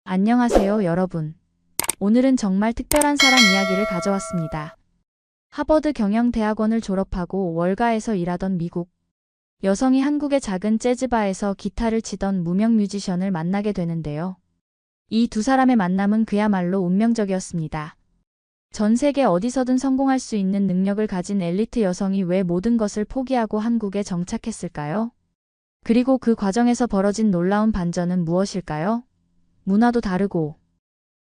안녕하세요, 여러분. 오늘은 정말 특별한 사랑 이야기를 가져왔습니다. 하버드 경영대학원을 졸업하고 월가에서 일하던 미국 여성이 한국의 작은 재즈바에서 기타를 치던 무명 뮤지션을 만나게 되는데요. 이 두 사람의 만남은 그야말로 운명적이었습니다. 전 세계 어디서든 성공할 수 있는 능력을 가진 엘리트 여성이 왜 모든 것을 포기하고 한국에 정착했을까요? 그리고 그 과정에서 벌어진 놀라운 반전은 무엇일까요? 문화도 다르고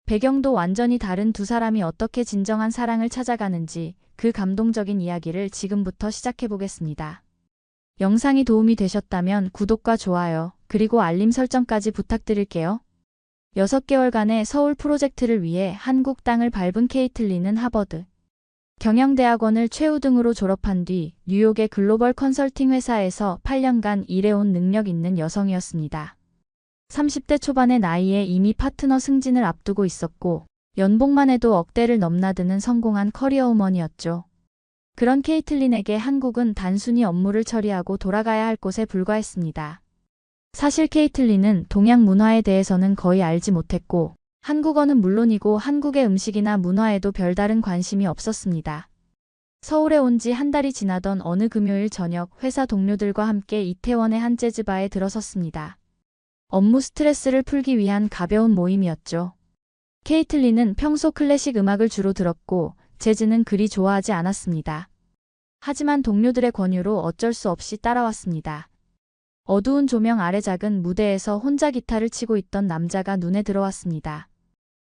배경도 완전히 다른 두 사람이 어떻게 진정한 사랑을 찾아가는지 그 감동적인 이야기를 지금부터 시작해보겠습니다. 영상이 도움이 되셨다면 구독과 좋아요, 그리고 알림 설정까지 부탁드릴게요. 6개월간의 서울 프로젝트를 위해 한국 땅을 밟은 케이틀린은 하버드 경영대학원을 최우등으로 졸업한 뒤 뉴욕의 글로벌 컨설팅 회사에서 8년간 일해온 능력 있는 여성이었습니다. 30대 초반의 나이에 이미 파트너 승진을 앞두고 있었고 연봉만 해도 억대를 넘나드는 성공한 커리어우먼이었죠. 그런 케이틀린에게 한국은 단순히 업무를 처리하고 돌아가야 할 곳에 불과했습니다. 사실 케이틀린은 동양 문화에 대해서는 거의 알지 못했고 한국어는 물론이고 한국의 음식이나 문화에도 별다른 관심이 없었습니다. 서울에 온 지 한 달이 지나던 어느 금요일 저녁 회사 동료들과 함께 이태원의 한 재즈바에 들어섰습니다. 업무 스트레스를 풀기 위한 가벼운 모임이었죠. 케이틀린은 평소 클래식 음악을 주로 들었고 재즈는 그리 좋아하지 않았습니다. 하지만 동료들의 권유로 어쩔 수 없이 따라왔습니다. 어두운 조명 아래 작은 무대에서 혼자 기타를 치고 있던 남자가 눈에 들어왔습니다.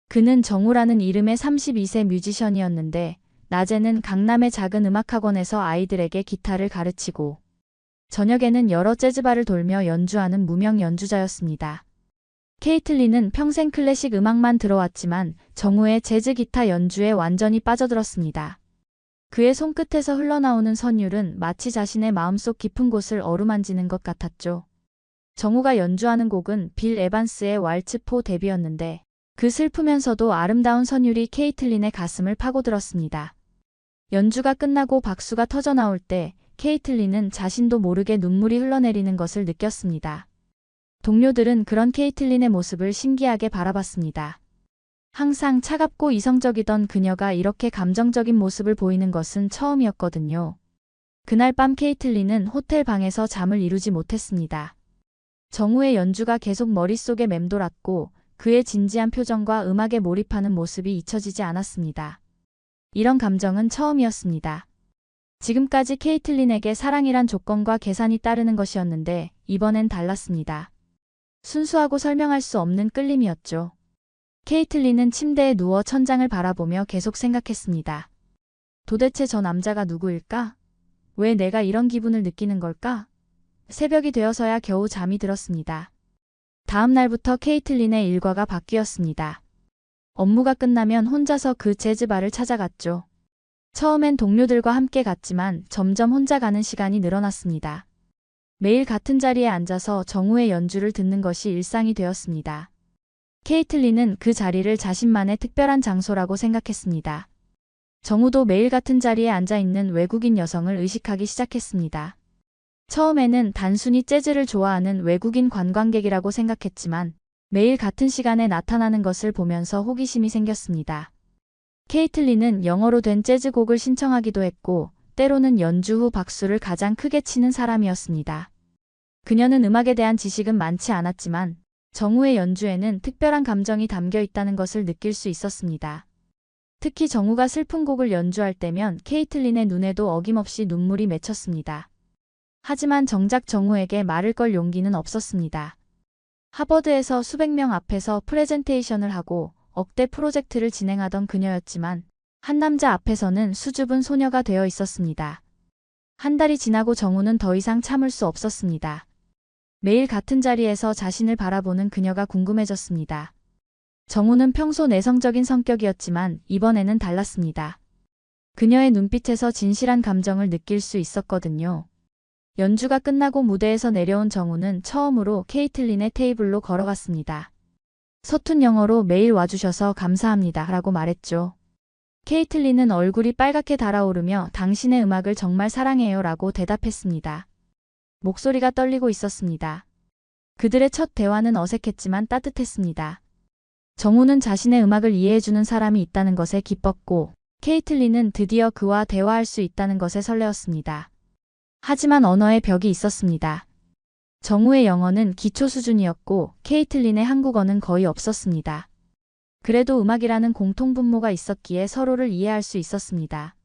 그는 정우라는 이름의 32세 뮤지션이었는데 낮에는 강남의 작은 음악학원에서 아이들에게 기타를 가르치고 저녁에는 여러 재즈바를 돌며 연주하는 무명 연주자였습니다. 케이틀린은 평생 클래식 음악만 들어왔지만 정우의 재즈 기타 연주에 완전히 빠져들었습니다. 그의 손끝에서 흘러나오는 선율은 마치 자신의 마음속 깊은 곳을 어루만지는 것 같았죠. 정우가 연주하는 곡은 빌 에반스의 왈츠 포 데뷔였는데 그 슬프면서도 아름다운 선율이 케이틀린의 가슴을 파고들었습니다. 연주가 끝나고 박수가 터져나올 때 케이틀린은 자신도 모르게 눈물이 흘러내리는 것을 느꼈습니다. 동료들은 그런 케이틀린의 모습을 신기하게 바라봤습니다. 항상 차갑고 이성적이던 그녀가 이렇게 감정적인 모습을 보이는 것은 처음이었거든요. 그날 밤 케이틀린은 호텔 방에서 잠을 이루지 못했습니다. 정우의 연주가 계속 머릿속에 맴돌았고 그의 진지한 표정과 음악에 몰입하는 모습이 잊혀지지 않았습니다. 이런 감정은 처음이었습니다. 지금까지 케이틀린에게 사랑이란 조건과 계산이 따르는 것이었는데 이번엔 달랐습니다. 순수하고 설명할 수 없는 끌림이었죠. 케이틀린은 침대에 누워 천장을 바라보며 계속 생각했습니다. 도대체 저 남자가 누구일까? 왜 내가 이런 기분을 느끼는 걸까? 새벽이 되어서야 겨우 잠이 들었습니다. 다음 날부터 케이틀린의 일과가 바뀌었습니다. 업무가 끝나면 혼자서 그 재즈바를 찾아갔죠. 처음엔 동료들과 함께 갔지만 점점 혼자 가는 시간이 늘어났습니다. 매일 같은 자리에 앉아서 정우의 연주를 듣는 것이 일상이 되었습니다. 케이틀린은 그 자리를 자신만의 특별한 장소라고 생각했습니다. 정우도 매일 같은 자리에 앉아 있는 외국인 여성을 의식하기 시작했습니다. 처음에는 단순히 재즈를 좋아하는 외국인 관광객이라고 생각했지만 매일 같은 시간에 나타나는 것을 보면서 호기심이 생겼습니다. 케이틀린은 영어로 된 재즈곡을 신청하기도 했고 때로는 연주 후 박수를 가장 크게 치는 사람이었습니다. 그녀는 음악에 대한 지식은 많지 않았지만 정우의 연주에는 특별한 감정이 담겨 있다는 것을 느낄 수 있었습니다. 특히 정우가 슬픈 곡을 연주할 때면 케이틀린의 눈에도 어김없이 눈물이 맺혔습니다. 하지만 정작 정우에게 말을 걸 용기는 없었습니다. 하버드에서 수백 명 앞에서 프레젠테이션을 하고 억대 프로젝트를 진행하던 그녀였지만 한 남자 앞에서는 수줍은 소녀가 되어 있었습니다. 한 달이 지나고 정우는 더 이상 참을 수 없었습니다. 매일 같은 자리에서 자신을 바라보는 그녀가 궁금해졌습니다. 정우는 평소 내성적인 성격이었지만 이번에는 달랐습니다. 그녀의 눈빛에서 진실한 감정을 느낄 수 있었거든요. 연주가 끝나고 무대에서 내려온 정우는 처음으로 케이틀린의 테이블로 걸어갔습니다. 서툰 영어로 매일 와주셔서 감사합니다 라고 말했죠. 케이틀린은 얼굴이 빨갛게 달아오르며 당신의 음악을 정말 사랑해요 라고 대답했습니다. 목소리가 떨리고 있었습니다. 그들의 첫 대화는 어색했지만 따뜻했습니다. 정우는 자신의 음악을 이해해주는 사람이 있다는 것에 기뻤고, 케이틀린은 드디어 그와 대화할 수 있다는 것에 설레었습니다. 하지만 언어의 벽이 있었습니다. 정우의 영어는 기초 수준이었고 케이틀린의 한국어는 거의 없었습니다. 그래도 음악이라는 공통분모가 있었기에 서로를 이해할 수 있었습니다.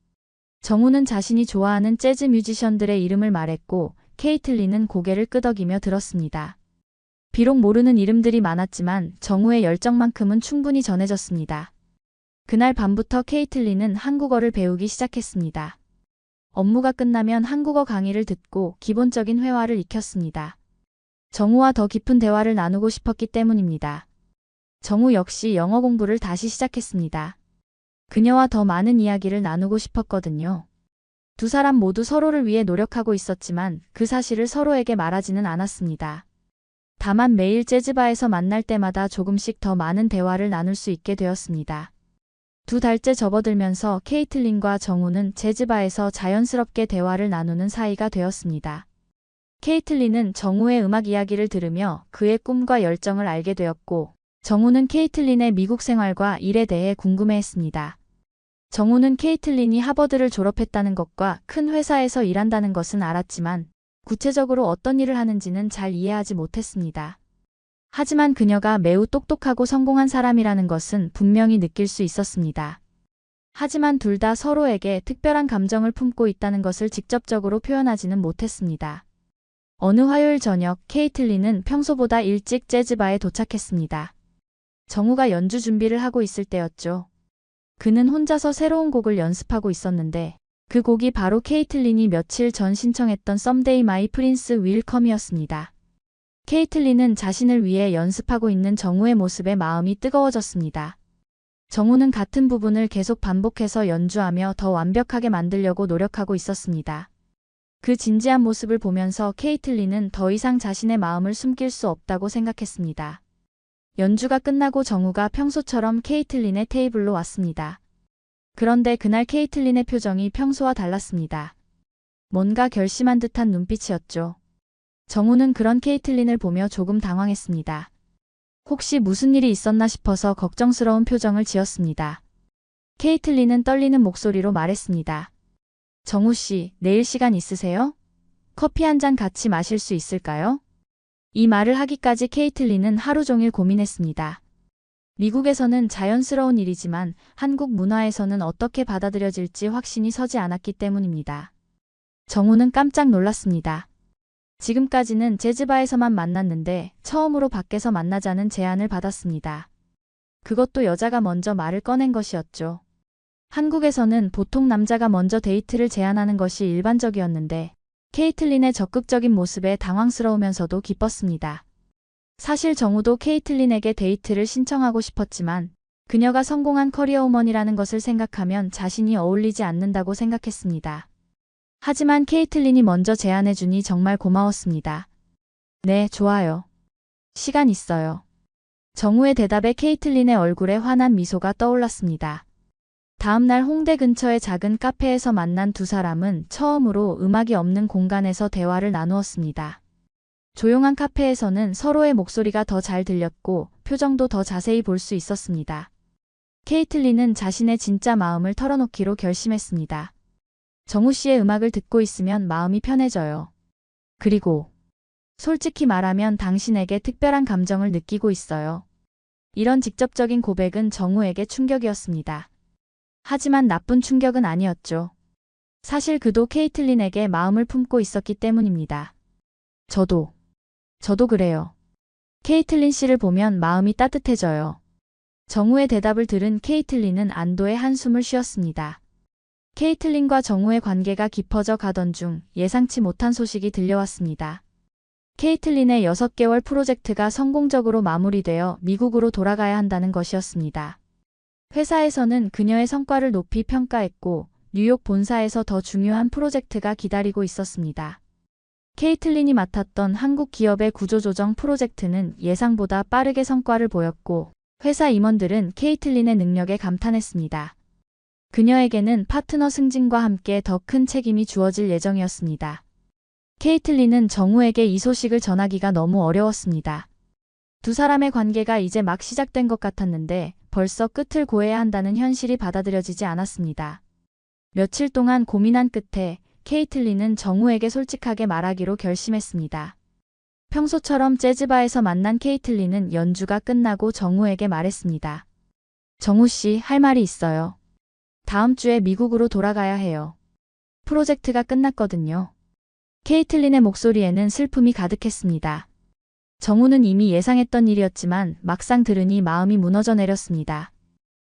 정우는 자신이 좋아하는 재즈 뮤지션들의 이름을 말했고 케이틀린은 고개를 끄덕이며 들었습니다. 비록 모르는 이름들이 많았지만 정우의 열정만큼은 충분히 전해졌습니다. 그날 밤부터 케이틀린은 한국어를 배우기 시작했습니다. 업무가 끝나면 한국어 강의를 듣고 기본적인 회화를 익혔습니다. 정우와 더 깊은 대화를 나누고 싶었기 때문입니다. 정우 역시 영어 공부를 다시 시작했습니다. 그녀와 더 많은 이야기를 나누고 싶었거든요. 두 사람 모두 서로를 위해 노력하고 있었지만 그 사실을 서로에게 말하지는 않았습니다. 다만 매일 재즈바에서 만날 때마다 조금씩 더 많은 대화를 나눌 수 있게 되었습니다. 2달째 접어들면서 케이틀린과 정우는 재즈바에서 자연스럽게 대화를 나누는 사이가 되었습니다. 케이틀린은 정우의 음악 이야기를 들으며 그의 꿈과 열정을 알게 되었고, 정우는 케이틀린의 미국 생활과 일에 대해 궁금해했습니다. 정우는 케이틀린이 하버드를 졸업했다는 것과 큰 회사에서 일한다는 것은 알았지만 구체적으로 어떤 일을 하는지는 잘 이해하지 못했습니다. 하지만 그녀가 매우 똑똑하고 성공한 사람이라는 것은 분명히 느낄 수 있었습니다. 하지만 둘 다 서로에게 특별한 감정을 품고 있다는 것을 직접적으로 표현하지는 못했습니다. 어느 화요일 저녁 케이틀린은 평소보다 일찍 재즈바에 도착했습니다. 정우가 연주 준비를 하고 있을 때였죠. 그는 혼자서 새로운 곡을 연습하고 있었는데 그 곡이 바로 케이틀린이 며칠 전 신청했던 Someday My Prince Will Come이었습니다. 케이틀린은 자신을 위해 연습하고 있는 정우의 모습에 마음이 뜨거워졌습니다. 정우는 같은 부분을 계속 반복해서 연주하며 더 완벽하게 만들려고 노력하고 있었습니다. 그 진지한 모습을 보면서 케이틀린은 더 이상 자신의 마음을 숨길 수 없다고 생각했습니다. 연주가 끝나고 정우가 평소처럼 케이틀린의 테이블로 왔습니다. 그런데 그날 케이틀린의 표정이 평소와 달랐습니다. 뭔가 결심한 듯한 눈빛이었죠. 정우는 그런 케이틀린을 보며 조금 당황했습니다. 혹시 무슨 일이 있었나 싶어서 걱정스러운 표정을 지었습니다. 케이틀린은 떨리는 목소리로 말했습니다. 정우 씨, 내일 시간 있으세요? 커피 한 잔 같이 마실 수 있을까요? 이 말을 하기까지 케이틀린은 하루 종일 고민했습니다. 미국에서는 자연스러운 일이지만 한국 문화에서는 어떻게 받아들여질지 확신이 서지 않았기 때문입니다. 정우는 깜짝 놀랐습니다. 지금까지는 재즈바에서만 만났는데 처음으로 밖에서 만나자는 제안을 받았습니다. 그것도 여자가 먼저 말을 꺼낸 것이었죠. 한국에서는 보통 남자가 먼저 데이트를 제안하는 것이 일반적이었는데 케이틀린의 적극적인 모습에 당황스러우면서도 기뻤습니다. 사실 정우도 케이틀린에게 데이트를 신청하고 싶었지만 그녀가 성공한 커리어우먼이라는 것을 생각하면 자신이 어울리지 않는다고 생각했습니다. 하지만 케이틀린이 먼저 제안해주니 정말 고마웠습니다. 네, 좋아요. 시간 있어요. 정우의 대답에 케이틀린의 얼굴에 환한 미소가 떠올랐습니다. 다음 날 홍대 근처의 작은 카페에서 만난 두 사람은 처음으로 음악이 없는 공간에서 대화를 나누었습니다. 조용한 카페에서는 서로의 목소리가 더 잘 들렸고 표정도 더 자세히 볼 수 있었습니다. 케이틀린은 자신의 진짜 마음을 털어놓기로 결심했습니다. 정우 씨의 음악을 듣고 있으면 마음이 편해져요. 그리고 솔직히 말하면 당신에게 특별한 감정을 느끼고 있어요. 이런 직접적인 고백은 정우에게 충격이었습니다. 하지만 나쁜 충격은 아니었죠. 사실 그도 케이틀린에게 마음을 품고 있었기 때문입니다. 저도 그래요. 케이틀린 씨를 보면 마음이 따뜻해져요. 정우의 대답을 들은 케이틀린은 안도의 한숨을 쉬었습니다. 케이틀린과 정우의 관계가 깊어져 가던 중 예상치 못한 소식이 들려왔습니다. 케이틀린의 6개월 프로젝트가 성공적으로 마무리되어 미국으로 돌아가야 한다는 것이었습니다. 회사에서는 그녀의 성과를 높이 평가했고 뉴욕 본사에서 더 중요한 프로젝트가 기다리고 있었습니다. 케이틀린이 맡았던 한국 기업의 구조조정 프로젝트는 예상보다 빠르게 성과를 보였고 회사 임원들은 케이틀린의 능력에 감탄했습니다. 그녀에게는 파트너 승진과 함께 더 큰 책임이 주어질 예정이었습니다. 케이틀린은 정우에게 이 소식을 전하기가 너무 어려웠습니다. 두 사람의 관계가 이제 막 시작된 것 같았는데 벌써 끝을 고해야 한다는 현실이 받아들여지지 않았습니다. 며칠 동안 고민한 끝에 케이틀린은 정우에게 솔직하게 말하기로 결심했습니다. 평소처럼 재즈바에서 만난 케이틀린은 연주가 끝나고 정우에게 말했습니다. 정우 씨, 할 말이 있어요. 다음 주에 미국으로 돌아가야 해요. 프로젝트가 끝났거든요. 케이틀린의 목소리에는 슬픔이 가득했습니다. 정우는 이미 예상했던 일이었지만 막상 들으니 마음이 무너져 내렸습니다.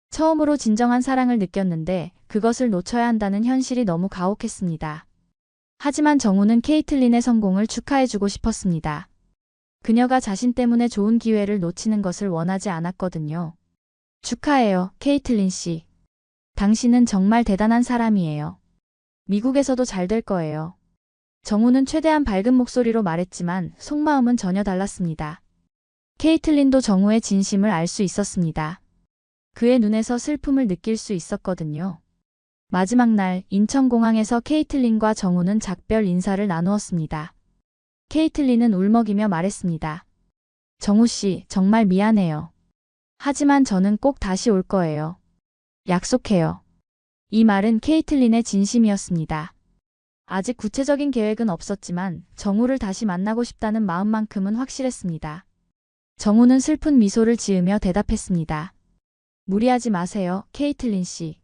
처음으로 진정한 사랑을 느꼈는데 그것을 놓쳐야 한다는 현실이 너무 가혹했습니다. 하지만 정우는 케이틀린의 성공을 축하해주고 싶었습니다. 그녀가 자신 때문에 좋은 기회를 놓치는 것을 원하지 않았거든요. 축하해요, 케이틀린 씨. 당신은 정말 대단한 사람이에요. 미국에서도 잘 될 거예요. 정우는 최대한 밝은 목소리로 말했지만 속마음은 전혀 달랐습니다. 케이틀린도 정우의 진심을 알 수 있었습니다. 그의 눈에서 슬픔을 느낄 수 있었거든요. 마지막 날 인천공항에서 케이틀린과 정우는 작별 인사를 나누었습니다. 케이틀린은 울먹이며 말했습니다. 정우 씨, 정말 미안해요. 하지만 저는 꼭 다시 올 거예요. 약속해요. 이 말은 케이틀린의 진심이었습니다. 아직 구체적인 계획은 없었지만 정우를 다시 만나고 싶다는 마음만큼은 확실했습니다. 정우는 슬픈 미소를 지으며 대답했습니다. 무리하지 마세요, 케이틀린 씨.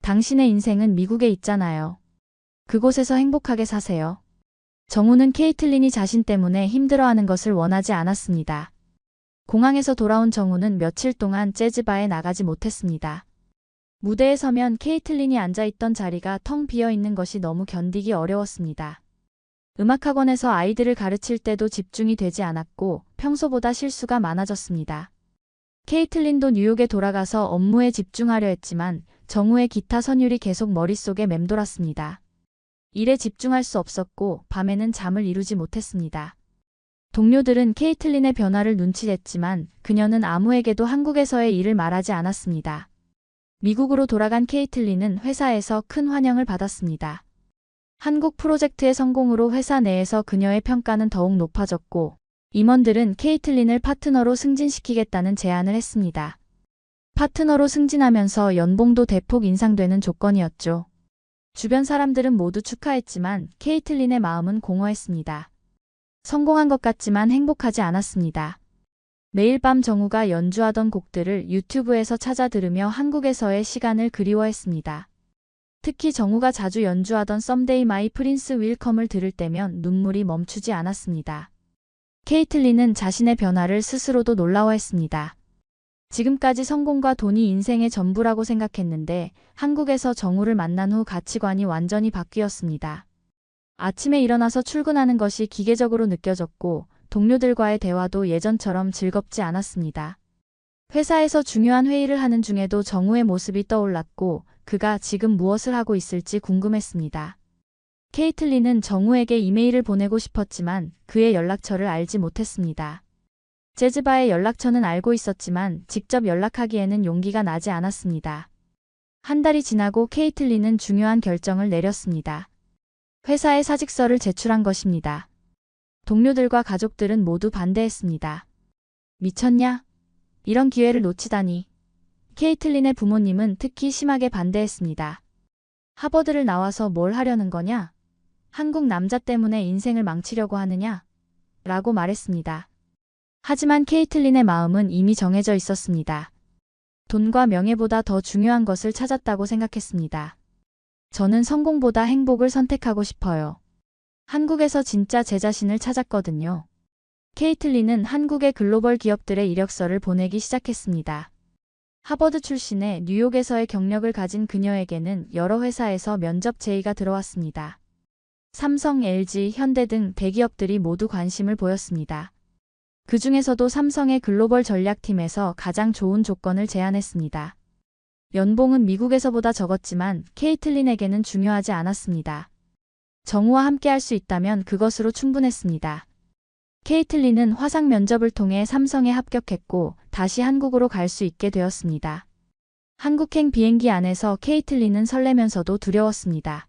당신의 인생은 미국에 있잖아요. 그곳에서 행복하게 사세요. 정우는 케이틀린이 자신 때문에 힘들어하는 것을 원하지 않았습니다. 공항에서 돌아온 정우는 며칠 동안 재즈바에 나가지 못했습니다. 무대에 서면 케이틀린이 앉아있던 자리가 텅 비어 있는 것이 너무 견디기 어려웠습니다. 음악학원에서 아이들을 가르칠 때도 집중이 되지 않았고 평소보다 실수가 많아졌습니다. 케이틀린도 뉴욕에 돌아가서 업무에 집중하려 했지만 정우의 기타 선율이 계속 머릿속에 맴돌았습니다. 일에 집중할 수 없었고 밤에는 잠을 이루지 못했습니다. 동료들은 케이틀린의 변화를 눈치챘지만 그녀는 아무에게도 한국에서의 일을 말하지 않았습니다. 미국으로 돌아간 케이틀린은 회사에서 큰 환영을 받았습니다. 한국 프로젝트의 성공으로 회사 내에서 그녀의 평가는 더욱 높아졌고 임원들은 케이틀린을 파트너로 승진시키겠다는 제안을 했습니다. 파트너로 승진하면서 연봉도 대폭 인상되는 조건이었죠. 주변 사람들은 모두 축하했지만 케이틀린의 마음은 공허했습니다. 성공한 것 같지만 행복하지 않았습니다. 매일 밤 정우가 연주하던 곡들을 유튜브에서 찾아 들으며 한국에서의 시간을 그리워했습니다. 특히 정우가 자주 연주하던 Someday My Prince Will Come을 들을 때면 눈물이 멈추지 않았습니다. 케이틀린은 자신의 변화를 스스로도 놀라워했습니다. 지금까지 성공과 돈이 인생의 전부라고 생각했는데 한국에서 정우를 만난 후 가치관이 완전히 바뀌었습니다. 아침에 일어나서 출근하는 것이 기계적으로 느껴졌고 동료들과의 대화도 예전처럼 즐겁지 않았습니다. 회사에서 중요한 회의를 하는 중에도 정우의 모습이 떠올랐고 그가 지금 무엇을 하고 있을지 궁금했습니다. 케이틀린은 정우에게 이메일을 보내고 싶었지만 그의 연락처를 알지 못했습니다. 재즈바의 연락처는 알고 있었지만 직접 연락하기에는 용기가 나지 않았습니다. 한 달이 지나고 케이틀린은 중요한 결정을 내렸습니다. 회사에 사직서를 제출한 것입니다. 동료들과 가족들은 모두 반대했습니다. 미쳤냐? 이런 기회를 놓치다니. 케이틀린의 부모님은 특히 심하게 반대했습니다. 하버드를 나와서 뭘 하려는 거냐? 한국 남자 때문에 인생을 망치려고 하느냐? 라고 말했습니다. 하지만 케이틀린의 마음은 이미 정해져 있었습니다. 돈과 명예보다 더 중요한 것을 찾았다고 생각했습니다. 저는 성공보다 행복을 선택하고 싶어요. 한국에서 진짜 제 자신을 찾았거든요. 케이틀린은 한국의 글로벌 기업들의 이력서를 보내기 시작했습니다. 하버드 출신의 뉴욕에서의 경력을 가진 그녀에게는 여러 회사에서 면접 제의가 들어왔습니다. 삼성, LG, 현대 등 대기업들이 모두 관심을 보였습니다. 그 중에서도 삼성의 글로벌 전략팀에서 가장 좋은 조건을 제안했습니다. 연봉은 미국에서보다 적었지만 케이틀린에게는 중요하지 않았습니다. 정우와 함께 할 수 있다면 그것으로 충분했습니다. 케이틀린은 화상 면접을 통해 삼성에 합격했고 다시 한국으로 갈 수 있게 되었습니다. 한국행 비행기 안에서 케이틀린은 설레면서도 두려웠습니다.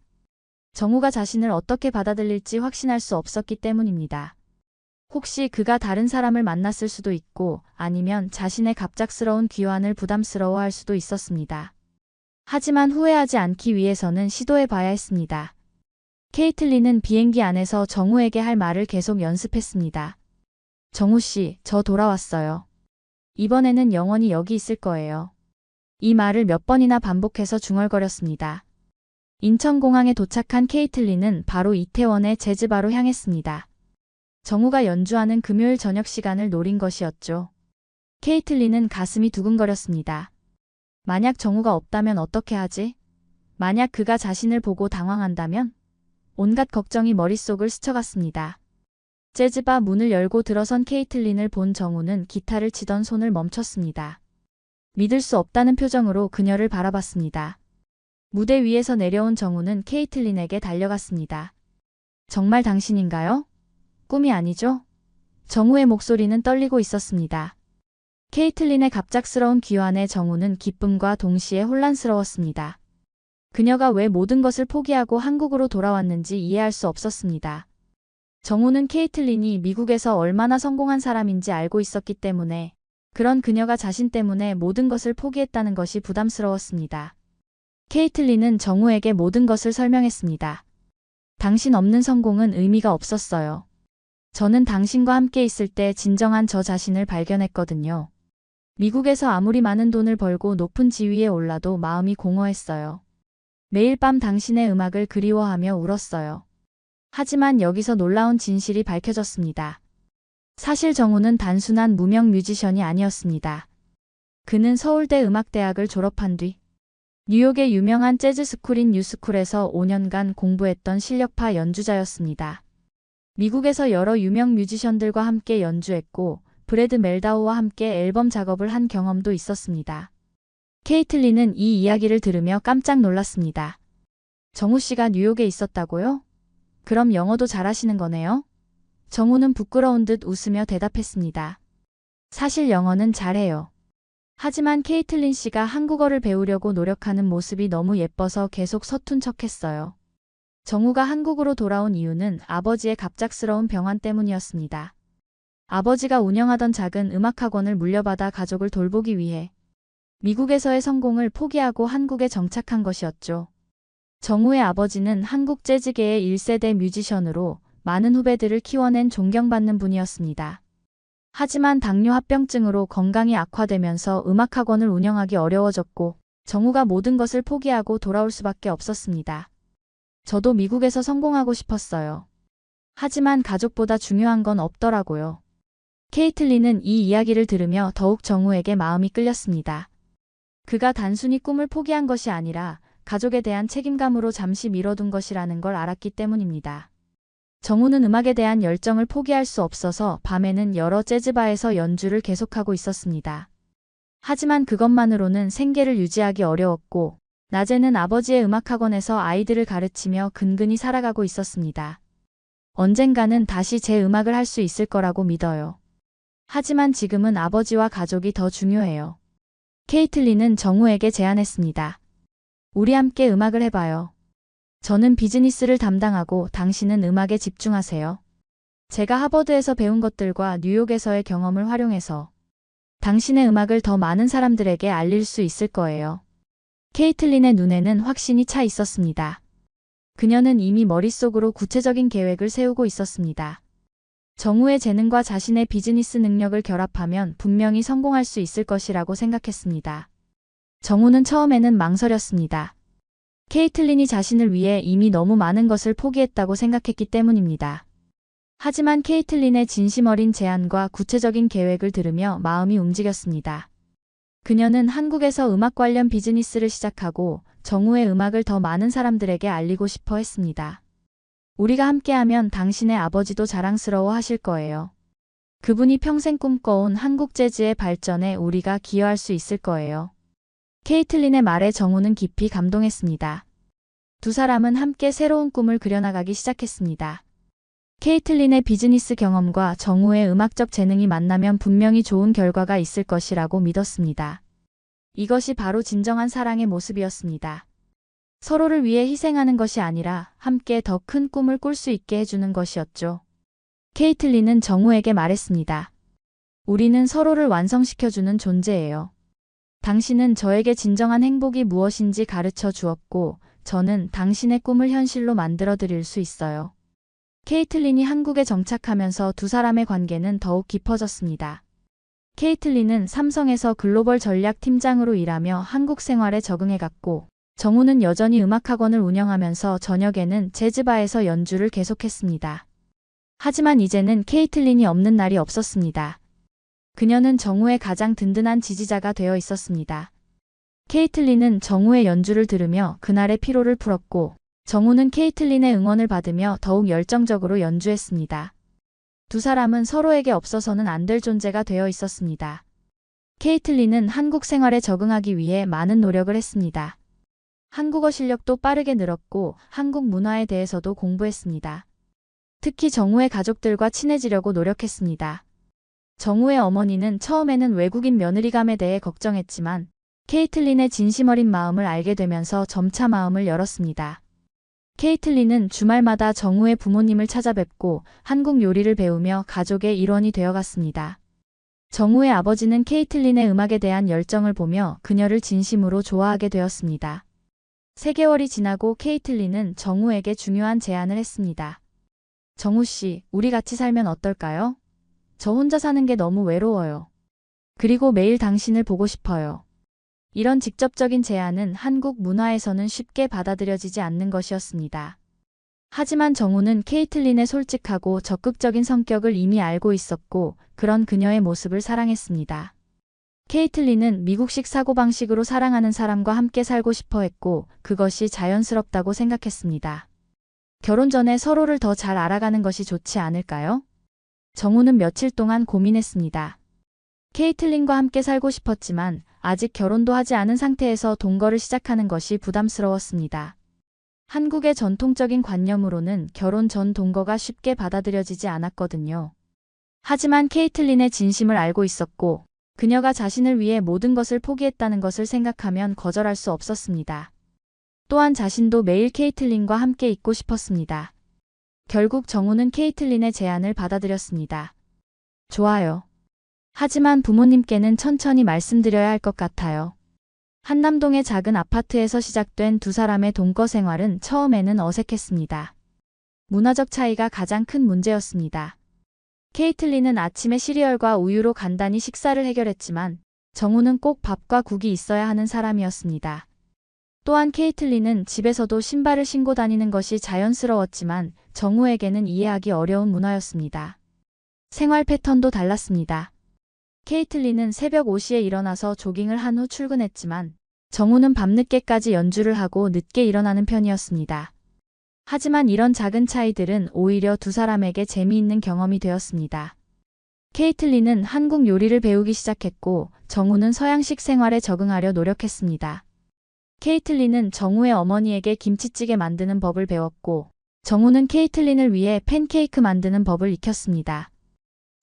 정우가 자신을 어떻게 받아들일지 확신할 수 없었기 때문입니다. 혹시 그가 다른 사람을 만났을 수도 있고 아니면 자신의 갑작스러운 귀환을 부담스러워할 수도 있었습니다. 하지만 후회하지 않기 위해서는 시도해 봐야 했습니다. 케이틀린은 비행기 안에서 정우에게 할 말을 계속 연습했습니다. 정우 씨, 저 돌아왔어요. 이번에는 영원히 여기 있을 거예요. 이 말을 몇 번이나 반복해서 중얼거렸습니다. 인천공항에 도착한 케이틀린은 바로 이태원의 재즈바로 향했습니다. 정우가 연주하는 금요일 저녁 시간을 노린 것이었죠. 케이틀린은 가슴이 두근거렸습니다. 만약 정우가 없다면 어떻게 하지? 만약 그가 자신을 보고 당황한다면? 온갖 걱정이 머릿속을 스쳐갔습니다. 재즈바 문을 열고 들어선 케이틀린을 본 정우는 기타를 치던 손을 멈췄습니다. 믿을 수 없다는 표정으로 그녀를 바라봤습니다. 무대 위에서 내려온 정우는 케이틀린에게 달려갔습니다. 정말 당신인가요? 꿈이 아니죠? 정우의 목소리는 떨리고 있었습니다. 케이틀린의 갑작스러운 귀환에 정우는 기쁨과 동시에 혼란스러웠습니다. 그녀가 왜 모든 것을 포기하고 한국으로 돌아왔는지 이해할 수 없었습니다. 정우는 케이틀린이 미국에서 얼마나 성공한 사람인지 알고 있었기 때문에 그런 그녀가 자신 때문에 모든 것을 포기했다는 것이 부담스러웠습니다. 케이틀린은 정우에게 모든 것을 설명했습니다. 당신 없는 성공은 의미가 없었어요. 저는 당신과 함께 있을 때 진정한 저 자신을 발견했거든요. 미국에서 아무리 많은 돈을 벌고 높은 지위에 올라도 마음이 공허했어요. 매일 밤 당신의 음악을 그리워하며 울었어요. 하지만 여기서 놀라운 진실이 밝혀졌습니다. 사실 정우는 단순한 무명 뮤지션이 아니었습니다. 그는 서울대 음악대학을 졸업한 뒤 뉴욕의 유명한 재즈 스쿨인 뉴스쿨에서 5년간 공부했던 실력파 연주자였습니다. 미국에서 여러 유명 뮤지션들과 함께 연주했고 브래드 멜다우와 함께 앨범 작업을 한 경험도 있었습니다. 케이틀린은 이 이야기를 들으며 깜짝 놀랐습니다. 정우 씨가 뉴욕에 있었다고요? 그럼 영어도 잘하시는 거네요? 정우는 부끄러운 듯 웃으며 대답했습니다. 사실 영어는 잘해요. 하지만 케이틀린 씨가 한국어를 배우려고 노력하는 모습이 너무 예뻐서 계속 서툰 척했어요. 정우가 한국으로 돌아온 이유는 아버지의 갑작스러운 병환 때문이었습니다. 아버지가 운영하던 작은 음악학원을 물려받아 가족을 돌보기 위해 미국에서의 성공을 포기하고 한국에 정착한 것이었죠. 정우의 아버지는 한국 재즈계의 1세대 뮤지션으로 많은 후배들을 키워낸 존경받는 분이었습니다. 하지만 당뇨 합병증으로 건강이 악화되면서 음악학원을 운영하기 어려워졌고 정우가 모든 것을 포기하고 돌아올 수밖에 없었습니다. 저도 미국에서 성공하고 싶었어요. 하지만 가족보다 중요한 건 없더라고요. 케이틀린은 이 이야기를 들으며 더욱 정우에게 마음이 끌렸습니다. 그가 단순히 꿈을 포기한 것이 아니라 가족에 대한 책임감으로 잠시 미뤄둔 것이라는 걸 알았기 때문입니다. 정우는 음악에 대한 열정을 포기할 수 없어서 밤에는 여러 재즈바에서 연주를 계속하고 있었습니다. 하지만 그것만으로는 생계를 유지하기 어려웠고 낮에는 아버지의 음악학원에서 아이들을 가르치며 근근히 살아가고 있었습니다. 언젠가는 다시 제 음악을 할 수 있을 거라고 믿어요. 하지만 지금은 아버지와 가족이 더 중요해요. 케이틀린은 정우에게 제안했습니다. 우리 함께 음악을 해봐요. 저는 비즈니스를 담당하고 당신은 음악에 집중하세요. 제가 하버드에서 배운 것들과 뉴욕에서의 경험을 활용해서 당신의 음악을 더 많은 사람들에게 알릴 수 있을 거예요. 케이틀린의 눈에는 확신이 차 있었습니다. 그녀는 이미 머릿속으로 구체적인 계획을 세우고 있었습니다. 정우의 재능과 자신의 비즈니스 능력을 결합하면 분명히 성공할 수 있을 것이라고 생각했습니다. 정우는 처음에는 망설였습니다. 케이틀린이 자신을 위해 이미 너무 많은 것을 포기했다고 생각했기 때문입니다. 하지만 케이틀린의 진심 어린 제안과 구체적인 계획을 들으며 마음이 움직였습니다. 그녀는 한국에서 음악 관련 비즈니스를 시작하고 정우의 음악을 더 많은 사람들에게 알리고 싶어 했습니다. 우리가 함께하면 당신의 아버지도 자랑스러워 하실 거예요. 그분이 평생 꿈꿔온 한국 재즈의 발전에 우리가 기여할 수 있을 거예요. 케이틀린의 말에 정우는 깊이 감동했습니다. 두 사람은 함께 새로운 꿈을 그려나가기 시작했습니다. 케이틀린의 비즈니스 경험과 정우의 음악적 재능이 만나면 분명히 좋은 결과가 있을 것이라고 믿었습니다. 이것이 바로 진정한 사랑의 모습이었습니다. 서로를 위해 희생하는 것이 아니라 함께 더 큰 꿈을 꿀 수 있게 해주는 것이었죠. 케이틀린은 정우에게 말했습니다. 우리는 서로를 완성시켜주는 존재예요. 당신은 저에게 진정한 행복이 무엇인지 가르쳐 주었고, 저는 당신의 꿈을 현실로 만들어 드릴 수 있어요. 케이틀린이 한국에 정착하면서 두 사람의 관계는 더욱 깊어졌습니다. 케이틀린은 삼성에서 글로벌 전략팀장으로 일하며 한국 생활에 적응해갔고, 정우는 여전히 음악학원을 운영하면서 저녁에는 재즈바에서 연주를 계속했습니다. 하지만 이제는 케이틀린이 없는 날이 없었습니다. 그녀는 정우의 가장 든든한 지지자가 되어 있었습니다. 케이틀린은 정우의 연주를 들으며 그날의 피로를 풀었고, 정우는 케이틀린의 응원을 받으며 더욱 열정적으로 연주했습니다. 두 사람은 서로에게 없어서는 안 될 존재가 되어 있었습니다. 케이틀린은 한국 생활에 적응하기 위해 많은 노력을 했습니다. 한국어 실력도 빠르게 늘었고 한국 문화에 대해서도 공부했습니다. 특히 정우의 가족들과 친해지려고 노력했습니다. 정우의 어머니는 처음에는 외국인 며느리감에 대해 걱정했지만 케이틀린의 진심 어린 마음을 알게 되면서 점차 마음을 열었습니다. 케이틀린은 주말마다 정우의 부모님을 찾아뵙고 한국 요리를 배우며 가족의 일원이 되어갔습니다. 정우의 아버지는 케이틀린의 음악에 대한 열정을 보며 그녀를 진심으로 좋아하게 되었습니다. 3개월이 지나고 케이틀린은 정우에게 중요한 제안을 했습니다. 정우 씨, 우리 같이 살면 어떨까요? 저 혼자 사는 게 너무 외로워요. 그리고 매일 당신을 보고 싶어요. 이런 직접적인 제안은 한국 문화에서는 쉽게 받아들여지지 않는 것이었습니다. 하지만 정우는 케이틀린의 솔직하고 적극적인 성격을 이미 알고 있었고 그런 그녀의 모습을 사랑했습니다. 케이틀린은 미국식 사고방식으로 사랑하는 사람과 함께 살고 싶어 했고 그것이 자연스럽다고 생각했습니다. 결혼 전에 서로를 더 잘 알아가는 것이 좋지 않을까요? 정우는 며칠 동안 고민했습니다. 케이틀린과 함께 살고 싶었지만 아직 결혼도 하지 않은 상태에서 동거를 시작하는 것이 부담스러웠습니다. 한국의 전통적인 관념으로는 결혼 전 동거가 쉽게 받아들여지지 않았거든요. 하지만 케이틀린의 진심을 알고 있었고 그녀가 자신을 위해 모든 것을 포기했다는 것을 생각하면 거절할 수 없었습니다. 또한 자신도 매일 케이틀린과 함께 있고 싶었습니다. 결국 정우는 케이틀린의 제안을 받아들였습니다. 좋아요. 하지만 부모님께는 천천히 말씀드려야 할 것 같아요. 한남동의 작은 아파트에서 시작된 두 사람의 동거 생활은 처음에는 어색했습니다. 문화적 차이가 가장 큰 문제였습니다. 케이틀린은 아침에 시리얼과 우유로 간단히 식사를 해결했지만 정우는 꼭 밥과 국이 있어야 하는 사람이었습니다. 또한 케이틀린은 집에서도 신발을 신고 다니는 것이 자연스러웠지만 정우에게는 이해하기 어려운 문화였습니다. 생활 패턴도 달랐습니다. 케이틀린은 새벽 5시에 일어나서 조깅을 한 후 출근했지만 정우는 밤늦게까지 연주를 하고 늦게 일어나는 편이었습니다. 하지만 이런 작은 차이들은 오히려 두 사람에게 재미있는 경험이 되었습니다. 케이틀린은 한국 요리를 배우기 시작했고 정우는 서양식 생활에 적응하려 노력했습니다. 케이틀린은 정우의 어머니에게 김치찌개 만드는 법을 배웠고 정우는 케이틀린을 위해 팬케이크 만드는 법을 익혔습니다.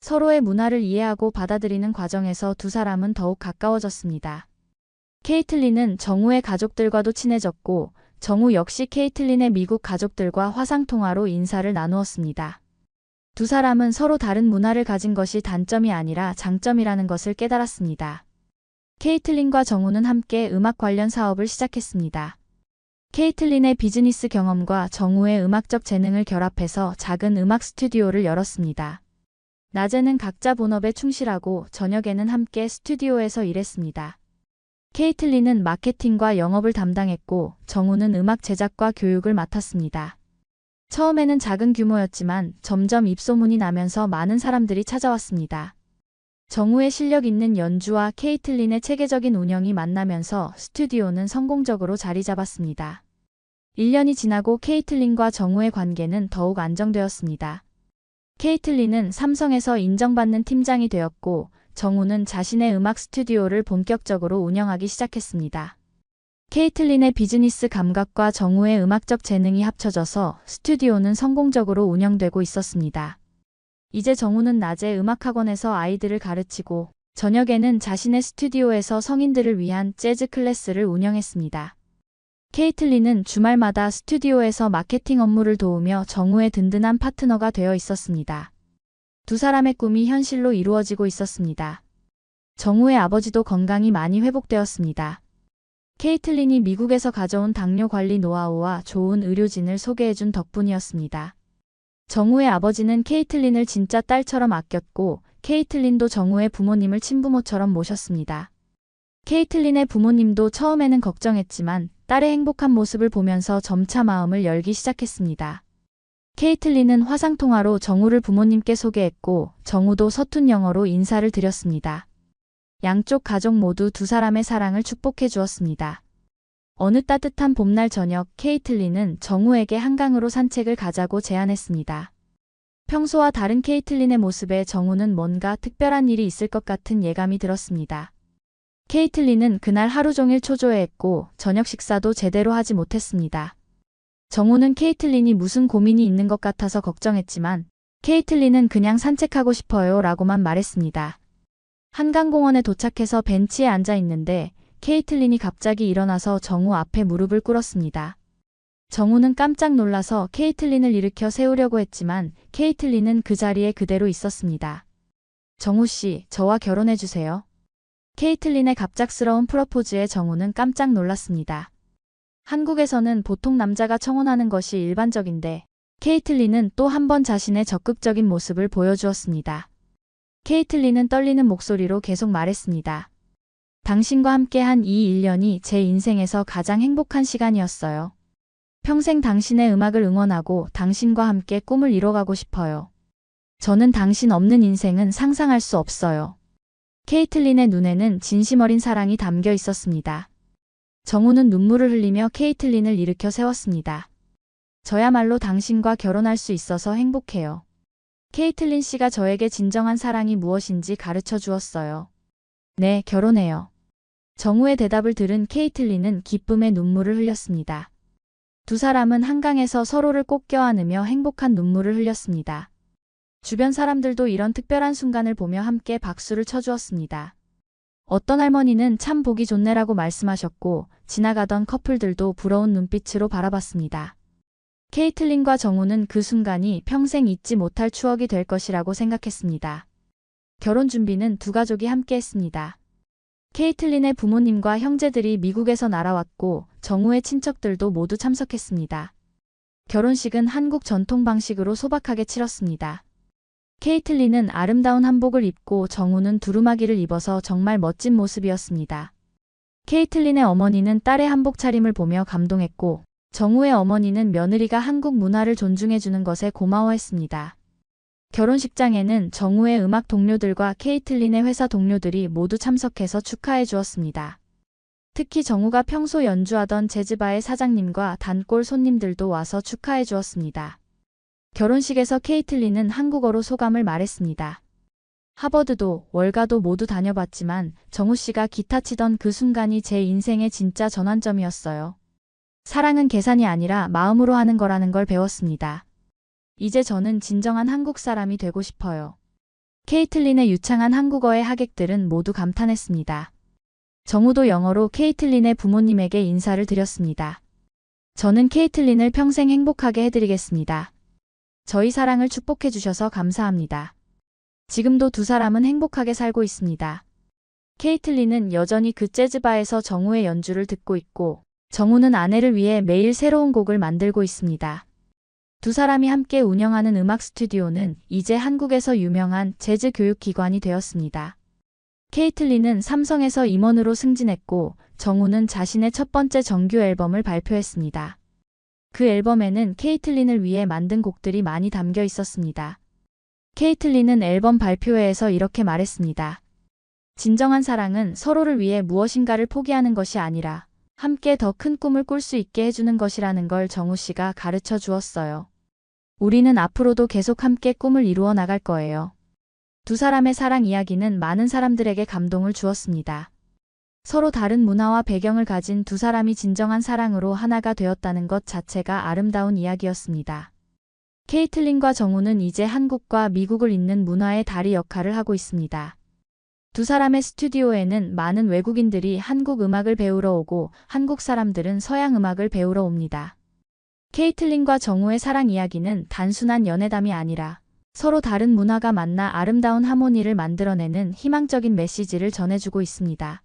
서로의 문화를 이해하고 받아들이는 과정에서 두 사람은 더욱 가까워졌습니다. 케이틀린은 정우의 가족들과도 친해졌고 정우 역시 케이틀린의 미국 가족들과 화상통화로 인사를 나누었습니다. 두 사람은 서로 다른 문화를 가진 것이 단점이 아니라 장점이라는 것을 깨달았습니다. 케이틀린과 정우는 함께 음악 관련 사업을 시작했습니다. 케이틀린의 비즈니스 경험과 정우의 음악적 재능을 결합해서 작은 음악 스튜디오를 열었습니다. 낮에는 각자 본업에 충실하고 저녁에는 함께 스튜디오에서 일했습니다. 케이틀린은 마케팅과 영업을 담당했고 정우는 음악 제작과 교육을 맡았습니다. 처음에는 작은 규모였지만 점점 입소문이 나면서 많은 사람들이 찾아왔습니다. 정우의 실력 있는 연주와 케이틀린의 체계적인 운영이 만나면서 스튜디오는 성공적으로 자리 잡았습니다. 1년이 지나고 케이틀린과 정우의 관계는 더욱 안정되었습니다. 케이틀린은 삼성에서 인정받는 팀장이 되었고 정우는 자신의 음악 스튜디오를 본격적으로 운영하기 시작했습니다. 케이틀린의 비즈니스 감각과 정우의 음악적 재능이 합쳐져서 스튜디오는 성공적으로 운영되고 있었습니다. 이제 정우는 낮에 음악학원에서 아이들을 가르치고 저녁에는 자신의 스튜디오에서 성인들을 위한 재즈 클래스를 운영했습니다. 케이틀린은 주말마다 스튜디오에서 마케팅 업무를 도우며 정우의 든든한 파트너가 되어 있었습니다. 두 사람의 꿈이 현실로 이루어지고 있었습니다. 정우의 아버지도 건강이 많이 회복되었습니다. 케이틀린이 미국에서 가져온 당뇨 관리 노하우와 좋은 의료진을 소개해준 덕분이었습니다. 정우의 아버지는 케이틀린을 진짜 딸처럼 아꼈고 케이틀린도 정우의 부모님을 친부모처럼 모셨습니다. 케이틀린의 부모님도 처음에는 걱정했지만 딸의 행복한 모습을 보면서 점차 마음을 열기 시작했습니다. 케이틀린은 화상통화로 정우를 부모님께 소개했고 정우도 서툰 영어로 인사를 드렸습니다. 양쪽 가족 모두 두 사람의 사랑을 축복해 주었습니다. 어느 따뜻한 봄날 저녁 케이틀린은 정우에게 한강으로 산책을 가자고 제안했습니다. 평소와 다른 케이틀린의 모습에 정우는 뭔가 특별한 일이 있을 것 같은 예감이 들었습니다. 케이틀린은 그날 하루 종일 초조해했고 저녁 식사도 제대로 하지 못했습니다. 정우는 케이틀린이 무슨 고민이 있는 것 같아서 걱정했지만 케이틀린은 그냥 산책하고 싶어요 라고만 말했습니다. 한강공원에 도착해서 벤치에 앉아 있는데 케이틀린이 갑자기 일어나서 정우 앞에 무릎을 꿇었습니다. 정우는 깜짝 놀라서 케이틀린을 일으켜 세우려고 했지만 케이틀린은 그 자리에 그대로 있었습니다. 정우 씨, 저와 결혼해 주세요. 케이틀린의 갑작스러운 프러포즈에 정우는 깜짝 놀랐습니다. 한국에서는 보통 남자가 청혼하는 것이 일반적인데 케이틀린은 또 한 번 자신의 적극적인 모습을 보여주었습니다. 케이틀린은 떨리는 목소리로 계속 말했습니다. 당신과 함께한 이 1년이 제 인생에서 가장 행복한 시간이었어요. 평생 당신의 음악을 응원하고 당신과 함께 꿈을 이뤄가고 싶어요. 저는 당신 없는 인생은 상상할 수 없어요. 케이틀린의 눈에는 진심 어린 사랑이 담겨 있었습니다. 정우는 눈물을 흘리며 케이틀린을 일으켜 세웠습니다. 저야말로 당신과 결혼할 수 있어서 행복해요. 케이틀린 씨가 저에게 진정한 사랑이 무엇인지 가르쳐 주었어요. 네, 결혼해요. 정우의 대답을 들은 케이틀린은 기쁨의 눈물을 흘렸습니다. 두 사람은 한강에서 서로를 꼭 껴안으며 행복한 눈물을 흘렸습니다. 주변 사람들도 이런 특별한 순간을 보며 함께 박수를 쳐주었습니다. 어떤 할머니는 참 보기 좋네라고 말씀하셨고 지나가던 커플들도 부러운 눈빛으로 바라봤습니다. 케이틀린과 정우는 그 순간이 평생 잊지 못할 추억이 될 것이라고 생각했습니다. 결혼 준비는 두 가족이 함께 했습니다. 케이틀린의 부모님과 형제들이 미국에서 날아왔고 정우의 친척들도 모두 참석했습니다. 결혼식은 한국 전통 방식으로 소박하게 치렀습니다. 케이틀린은 아름다운 한복을 입고 정우는 두루마기를 입어서 정말 멋진 모습이었습니다. 케이틀린의 어머니는 딸의 한복 차림을 보며 감동했고 정우의 어머니는 며느리가 한국 문화를 존중해주는 것에 고마워했습니다. 결혼식장에는 정우의 음악 동료들과 케이틀린의 회사 동료들이 모두 참석해서 축하해 주었습니다. 특히 정우가 평소 연주하던 재즈바의 사장님과 단골 손님들도 와서 축하해 주었습니다. 결혼식에서 케이틀린은 한국어로 소감을 말했습니다. 하버드도 월가도 모두 다녀봤지만 정우 씨가 기타 치던 그 순간이 제 인생의 진짜 전환점이었어요. 사랑은 계산이 아니라 마음으로 하는 거라는 걸 배웠습니다. 이제 저는 진정한 한국 사람이 되고 싶어요. 케이틀린의 유창한 한국어의 하객들은 모두 감탄했습니다. 정우도 영어로 케이틀린의 부모님에게 인사를 드렸습니다. 저는 케이틀린을 평생 행복하게 해드리겠습니다. 저희 사랑을 축복해 주셔서 감사합니다. 지금도 두 사람은 행복하게 살고 있습니다. 케이틀린은 여전히 그 재즈바에서 정우의 연주를 듣고 있고 정우는 아내를 위해 매일 새로운 곡을 만들고 있습니다. 두 사람이 함께 운영하는 음악 스튜디오는 이제 한국에서 유명한 재즈 교육기관이 되었습니다. 케이틀린은 삼성에서 임원으로 승진했고 정우는 자신의 첫 번째 정규 앨범을 발표했습니다. 그 앨범에는 케이틀린을 위해 만든 곡들이 많이 담겨 있었습니다. 케이틀린은 앨범 발표회에서 이렇게 말했습니다. 진정한 사랑은 서로를 위해 무엇인가를 포기하는 것이 아니라 함께 더 큰 꿈을 꿀 수 있게 해주는 것이라는 걸 정우 씨가 가르쳐 주었어요. 우리는 앞으로도 계속 함께 꿈을 이루어 나갈 거예요. 두 사람의 사랑 이야기는 많은 사람들에게 감동을 주었습니다. 서로 다른 문화와 배경을 가진 두 사람이 진정한 사랑으로 하나가 되었다는 것 자체가 아름다운 이야기였습니다. 케이틀린과 정우는 이제 한국과 미국을 잇는 문화의 다리 역할을 하고 있습니다. 두 사람의 스튜디오에는 많은 외국인들이 한국 음악을 배우러 오고 한국 사람들은 서양 음악을 배우러 옵니다. 케이틀린과 정우의 사랑 이야기는 단순한 연애담이 아니라 서로 다른 문화가 만나 아름다운 하모니를 만들어내는 희망적인 메시지를 전해주고 있습니다.